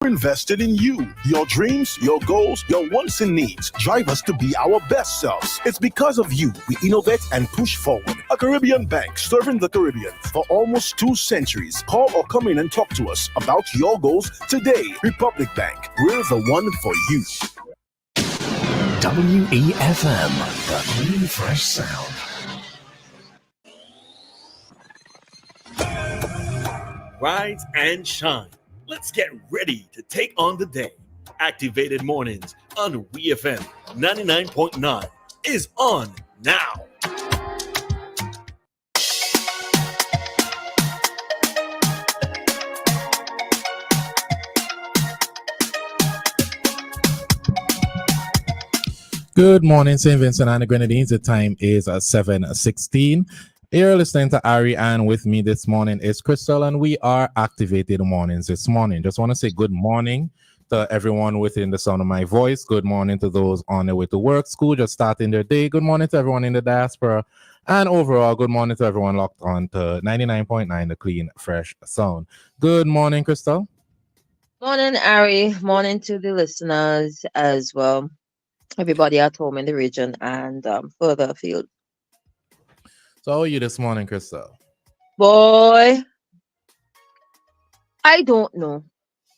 We're invested in you. Your dreams, your goals, your wants and needs drive us to be our best selves. It's because of you we innovate and push forward. A Caribbean bank serving the Caribbean for almost 2 centuries. Call or come in and talk to us about your goals today. Republic Bank, we're the one for you. WEFM, the clean, fresh sound. Rise and shine. Let's get ready to take on the day. Activated Mornings on WEFM 99.9 is on now. Good morning, St. Vincent and the Grenadines. The time is 7:16. You're listening to Ari, and with me this morning is Christal, and we are Activated Mornings this morning. Just want to say good morning to everyone within the sound of my voice. Good morning to those on their way to work, school, just starting their day. Good morning to everyone in the diaspora. And overall, good morning to everyone locked on to 99.9, the clean, fresh sound. Good morning, Christal. Morning, Ari. Morning to the listeners as well. Everybody at home in the region and further afield. So how are you this morning, Christal? Boy, I don't know.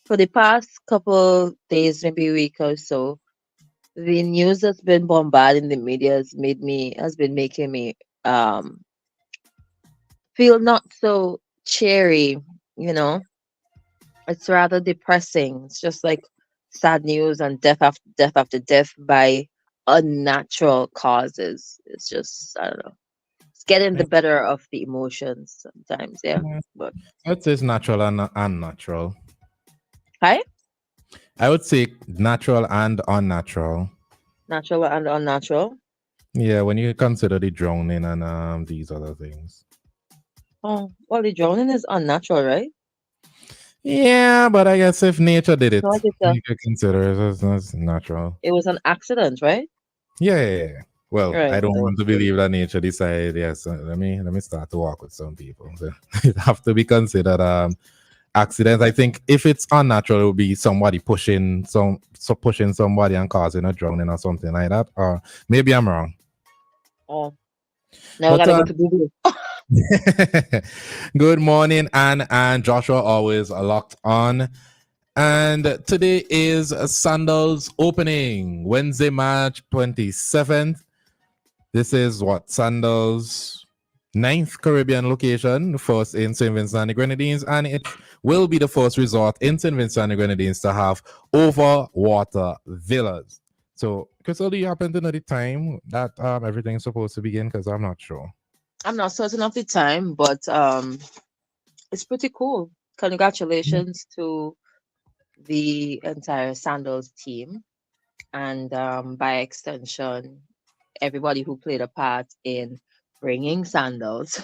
For the past couple days, maybe a week or so, the news that's been bombarding the media has been making me feel not so cheery, you know. It's rather depressing. It's just like sad news and death after death by unnatural causes. It's just, I don't know. It's getting the better of the emotions sometimes, yeah. But It is natural and unnatural. hi? I would say natural and unnatural. Natural and unnatural. Yeah, when you consider the drowning and these other things. Oh, well, the drowning is unnatural, right? Yeah, but I guess if nature did it, No, you could consider it as natural. it was an accident, right? Yeah. Well, Right. I don't want to believe that nature decided. Yes, let me start to walk with some people. So it have to be considered accidents. I think if it's unnatural, it would be somebody pushing somebody and causing a drowning or something like that. Or maybe I'm wrong. Oh, now we But gotta go to Google. good morning, Anne and Joshua, always locked on. And today is Sandals opening, Wednesday, March 27th. This is what Sandals' 9th Caribbean location, first in St. Vincent and the Grenadines, and it will be the first resort in St. Vincent and the Grenadines to have over water villas. So, Crystal, do you happen to know the time that everything's supposed to begin? Because I'm not sure. I'm not certain of the time, but it's pretty cool. Congratulations to the entire Sandals team, and by extension, everybody who played a part in bringing Sandals,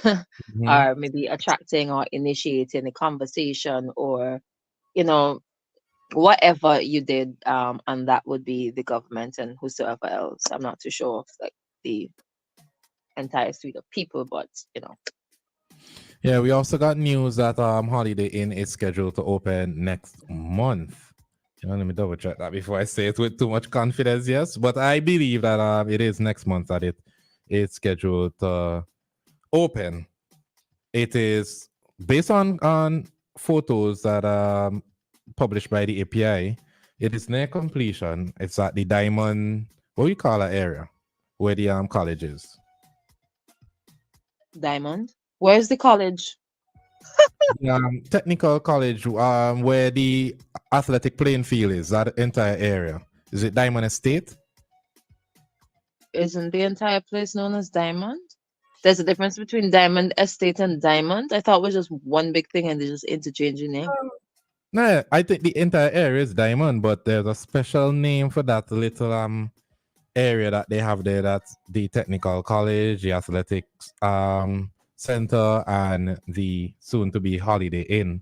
or maybe attracting or initiating a conversation, or you know, whatever you did, and that would be the government and whosoever else. I'm not too sure of like the entire suite of people, but you know. Yeah, we also got news that Holiday Inn is scheduled to open next month. Let me double check that before I say it with too much confidence. Yes, but I believe that it is next month that it is scheduled to open. It is based on photos that published by the API. It is near completion. It's at the Diamond, what do you call that area where the college is? Diamond. Where's the college? Technical college, where the athletic playing field is, that entire area. Is it Diamond Estate? Isn't the entire place known as Diamond? There's a difference between Diamond Estate and Diamond. I thought it was just one big thing and they just interchange the name. No, I think the entire area is Diamond, but there's a special name for that little area that they have there. That's the technical college, the athletics center, and the soon-to-be Holiday Inn.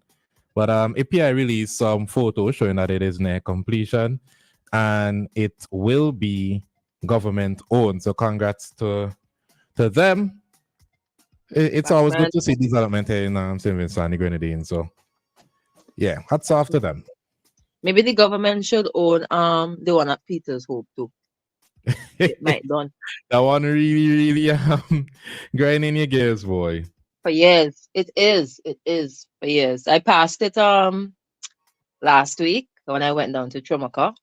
But API released some photos showing that it is near completion, and it will be government-owned. So congrats to them. It's always good to see development here in St. Vincent and the Grenadines. So, yeah, hats off to them. Maybe the government should own the one at Peter's Hope too. It might done That one really grinding your gears, boy. for years. It is. It is for years. I passed it last week when I went down to Trumaka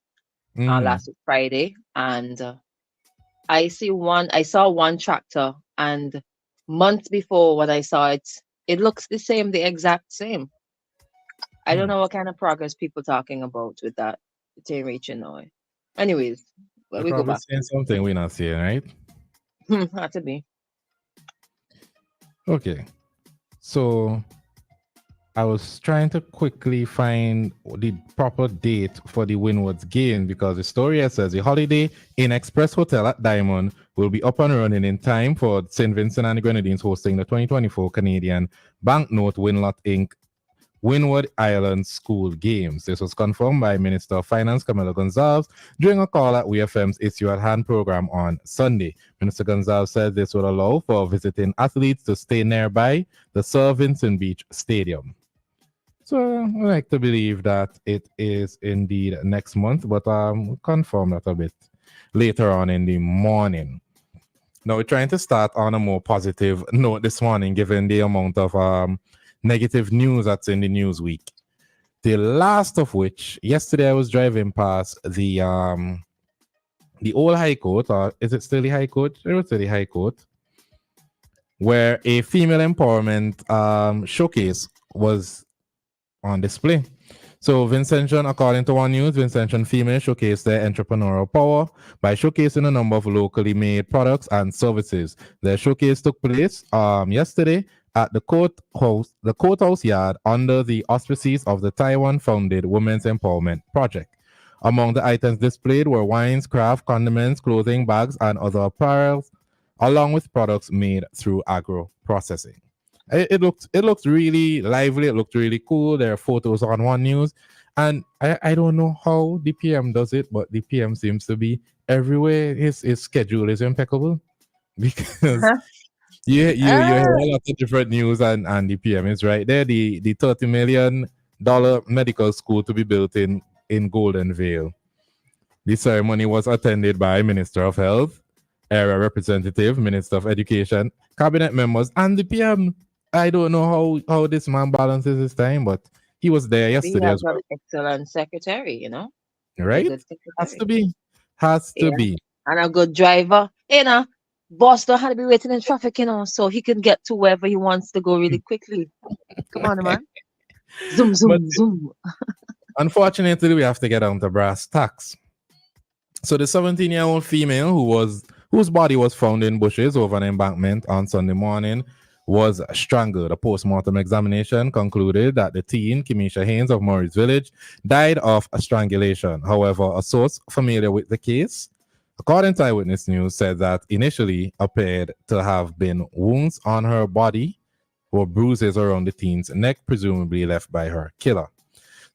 Mm-hmm. last week Friday, and I saw one tractor, and months before when I saw it, it looks the same, the exact same. I don't know what kind of progress people talking about with that. It ain't reaching now. Anyways, well, They're we go probably back. saying something we're not seeing, right? Had to be. Okay. So I was trying to quickly find the proper date for the Winwoods game because the story here says the Holiday Inn Express Hotel at Diamond will be up and running in time for St. Vincent and the Grenadines hosting the 2024 Canadian Banknote Winlot Inc. Windward Island School Games. This was confirmed by Minister of Finance Camilo Gonzalez during a call at WEFM's Issue at Hand program on Sunday. Minister Gonzalez said this will allow for visiting athletes to stay nearby the Sir Vincent Beach Stadium. So I like to believe that it is indeed next month, but we'll confirm that a bit later on in the morning. Now we're trying to start on a more positive note this morning, given the amount of negative news that's in the news week. The last of which, yesterday I was driving past the old High Court, or is it still the High Court? It was still the High Court, where a female empowerment showcase was on display. So Vincentian, according to One News, Vincentian females showcased their entrepreneurial power by showcasing a number of locally made products and services. Their showcase took place yesterday at the courthouse yard under the auspices of the Taiwan-founded Women's Empowerment Project. Among the items displayed were wines, craft, condiments, clothing, bags, and other apparel, along with products made through agro processing. It looked really lively. It looked really cool. There are photos on One News, and I don't know how the PM does it, but the PM seems to be everywhere. His schedule is impeccable because you hear a lot of different news, and the PM is right there. The $30 million medical school to be built in Golden Vale. The ceremony was attended by Minister of Health, Area Representative, Minister of Education, cabinet members, and the PM. I don't know how this man balances his time, but he was there Maybe he yesterday has as an well. excellent secretary, a Right? good Has to secretary. be. Has to Yeah. be. And a good driver. Boss don't have to be waiting in traffic, so he can get to wherever he wants to go really quickly. Come on, man. Zoom, But zoom, zoom. unfortunately, we have to get on to brass tacks. So the 17-year-old female whose body was found in bushes over an embankment on Sunday morning was strangled. A post-mortem examination concluded that the teen, Kimisha Haynes of Morris Village, died of a strangulation. However, a source familiar with the case, according to Eyewitness News, said that initially appeared to have been wounds on her body or bruises around the teen's neck, presumably left by her killer.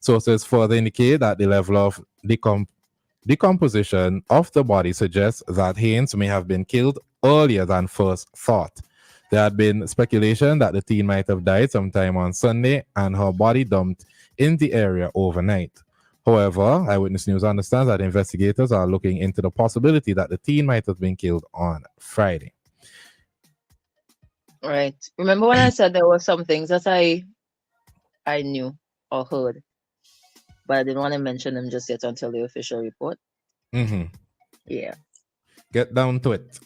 Sources further indicate that the level of decomposition of the body suggests that Haynes may have been killed earlier than first thought. There had been speculation that the teen might have died sometime on Sunday and her body dumped in the area overnight. However, Eyewitness News understands that investigators are looking into the possibility that the teen might have been killed on Friday. Right. Remember when I said there were some things that I knew or heard, but I didn't want to mention them just yet until the official report. Mm-hmm. Yeah. Get down to it.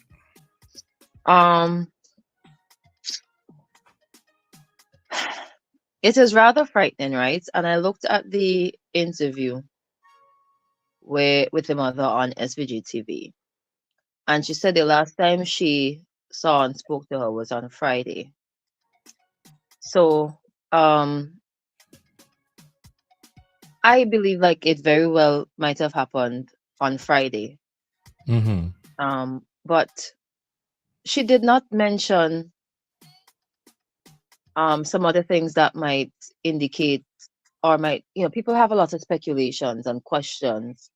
It is rather frightening, right? And I looked at the interview with the mother on SVG TV, and she said the last time she saw and spoke to her was on Friday. So, I believe like it very well might have happened on Friday. Mm-hmm. But she did not mention some other things that might indicate or might, people have a lot of speculations and questions.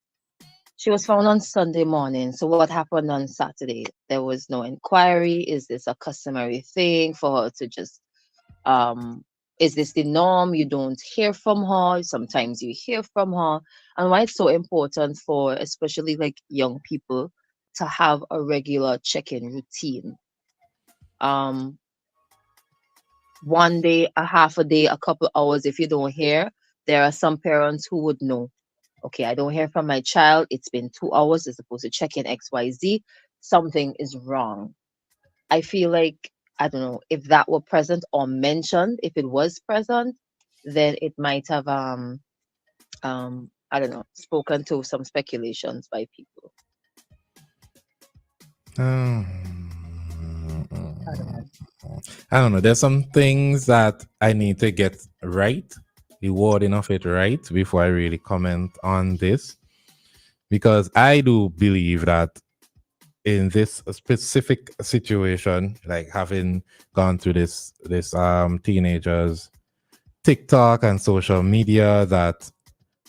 She was found on Sunday morning. So what happened on Saturday? There was no inquiry. Is this a customary thing for her to just Is this the norm? You don't hear from her. Sometimes you hear from her. And why it's so important for especially like young people to have a regular check-in routine. Um, one day, a half a day, a couple hours. If you don't hear, there are some parents who would know. Okay, I don't hear from my child. It's been 2 hours. They're supposed to check in XYZ. Something is wrong. I feel like, I don't know, if that were present or mentioned, if it was present, then it might have I don't know, spoken to some speculations by people. Um, I don't know. I don't know. There's some things that I need to get right, the wording of it right, before I really comment on this. Because I do believe that in this specific situation, like having gone through this teenagers TikTok and social media, that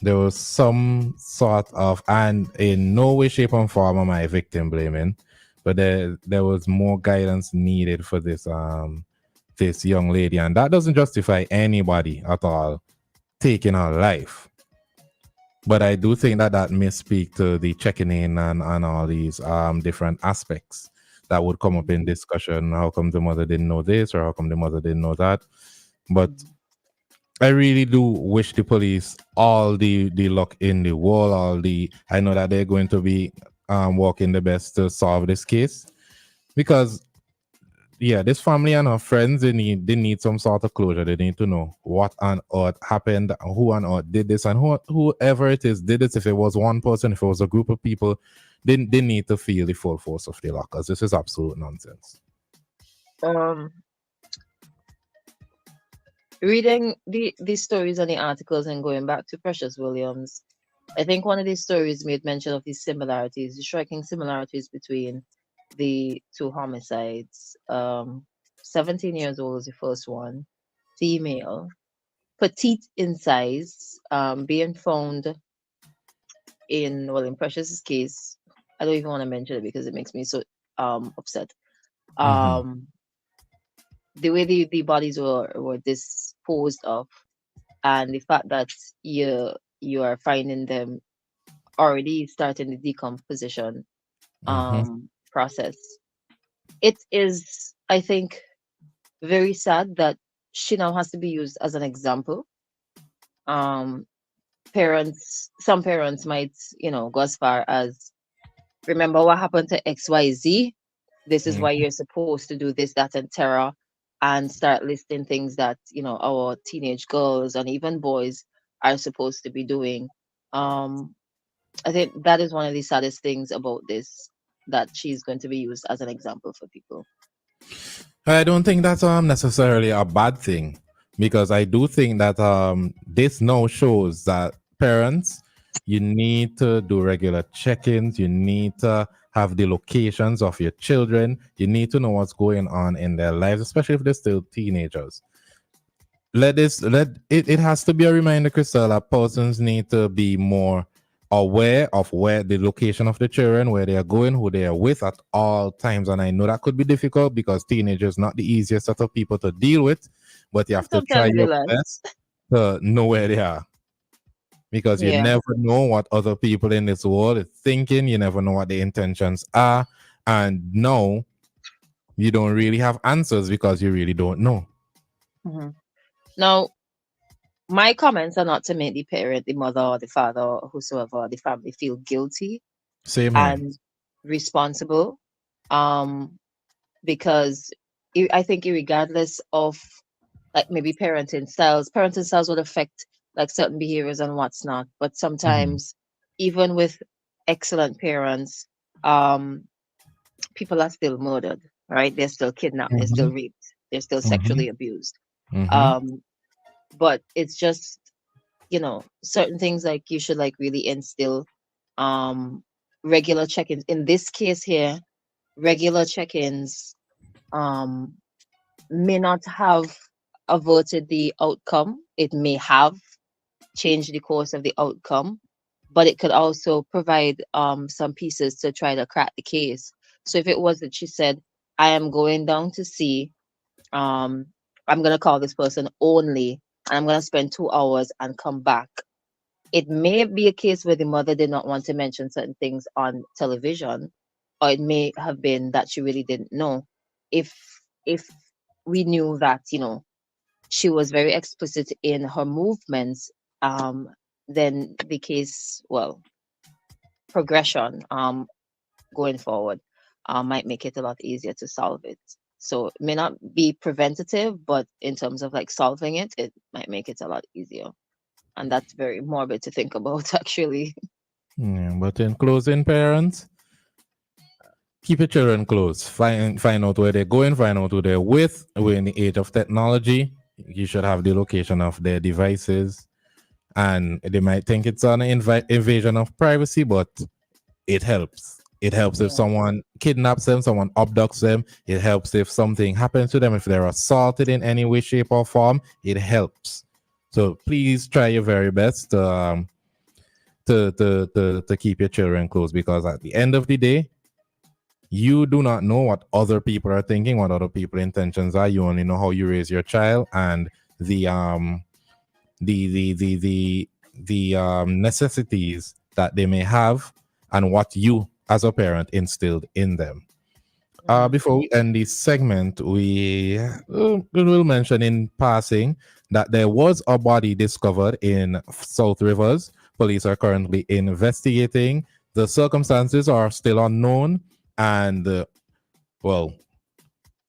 there was some sort of, and in no way, shape, or form am I victim blaming, but there was more guidance needed for this young lady, and that doesn't justify anybody at all taking her life. But I do think that that may speak to the checking in and all these different aspects that would come up in discussion. How come the mother didn't know this, or how come the mother didn't know that? But I really do wish the police all the luck in the world. I know that they're going to be working the best to solve this case, because yeah, this family and her friends, they need some sort of closure. They need to know what on earth happened, who on earth did this, and whoever it is did it. If it was one person, if it was a group of people, they need to feel the full force of the law, because this is absolute nonsense. Um, Reading these stories and the articles and going back to Precious Williams, I think one of these stories made mention of these similarities, the striking similarities between the two homicides. 17 years old is the first one, female, petite in size, being found in Precious's case. I don't even want to mention it because it makes me so upset. Mm-hmm. Um, the way the bodies were disposed of, and the fact that you are finding them already starting the decomposition Mm-hmm. process. It is, I think, very sad that she now has to be used as an example. Um, some parents might, go as far as, remember what happened to XYZ. This is why you're supposed to do this, that, and terror, and start listing things that our teenage girls and even boys are supposed to be doing. Um, I think that is one of the saddest things about this, that she's going to be used as an example for people. I don't think that's necessarily a bad thing, because I do think that this now shows that parents, you need to do regular check-ins. You need to have the locations of your children. You need to know what's going on in their lives, especially if they're still teenagers. It has to be a reminder, Christal, that persons need to be more aware of where the location of the children, where they are going, who they are with at all times. And I know that could be difficult, because teenagers not the easiest set of people to deal with, but you have to try Sometimes they your learn. best to know where they are, because you Yeah. never know what other people in this world are thinking. You never know what their intentions are, and no, you don't really have answers, because you really don't know. Mhm. Now, my comments are not to make the parent, the mother, or the father, or whosoever, the family feel guilty Same here. and responsible. Um, because I think, regardless of, like, maybe parenting styles would affect like certain behaviors and what's not. But Mm-hmm. sometimes, even with excellent parents, um, people are still murdered, right? They're still kidnapped, they're Mm-hmm. still raped, they're still Mm-hmm. sexually abused. Mm-hmm. Um, but it's just, certain things, like, you should like really instill um regular check-ins. In this case here, regular check-ins um may not have averted the outcome. It may have changed the course of the outcome, but it could also provide some pieces to try to crack the case. So if it was that she said, I am going down to see um I'm gonna call this person only, and I'm gonna spend 2 hours and come back. It may be a case where the mother did not want to mention certain things on television, or it may have been that she really didn't know. If we knew that, she was very explicit in her movements, then the case, well, progression going forward might make it a lot easier to solve it. So it may not be preventative, but in terms of like solving it, it might make it a lot easier. And that's very morbid to think about, actually. Yeah, but in closing, parents, keep your children close. Find out where they're going, find out who they're with. We're in the age of technology. You should have the location of their devices. And they might think it's an invasion of privacy, but it helps. It helps if Yeah. someone kidnaps them, someone abducts them. It helps if something happens to them, if they're assaulted in any way, shape, or form. It helps. So please try your very best to keep your children close, because at the end of the day, you do not know what other people are thinking, what other people's intentions are. You only know how you raise your child and the necessities that they may have and what you as a parent instilled in them. Before we end this segment, we will mention in passing that there was a body discovered in South Rivers. Police are currently investigating. The circumstances are still unknown, and well,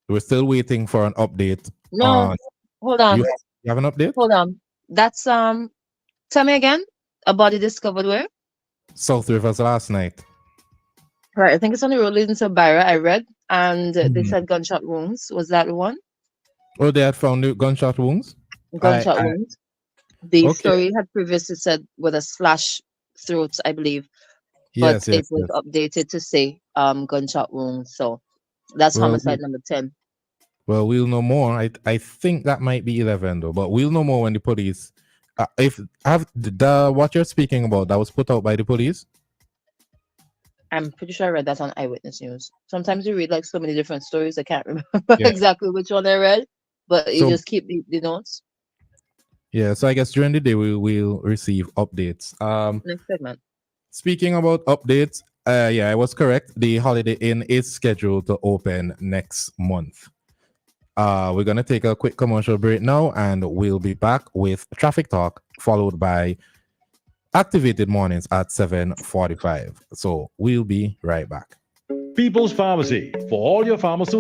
we're still waiting for an update. No, hold on. You have an update? Hold on. That's tell me again. A body discovered where? South Rivers last night. Right, I think it's on the road leading to Byra, I read. And they said gunshot wounds. Was that one? Oh, they had found the gunshot wounds? Gunshot wounds. The Okay. story had previously said with a slash throat, I believe. Yes, But yes, it was yes. updated to say gunshot wounds. So that's Well, homicide number 10. Well, we'll know more. I think that might be 11 though, but we'll know more when the police. If have the what you're speaking about that was put out by the police. I'm pretty sure I read that on Eyewitness News. Sometimes you read like so many different stories, I can't remember Yeah. exactly which one I read, but you So- just keep the notes. Yeah, so I guess during the day we will receive updates. Next segment. Speaking about updates, yeah, I was correct. The Holiday Inn is scheduled to open next month. We're gonna take a quick commercial break now, and we'll be back with Traffic Talk, followed by Activated Mornings at 7:45. So we'll be right back. People's Pharmacy, for all your pharmaceutical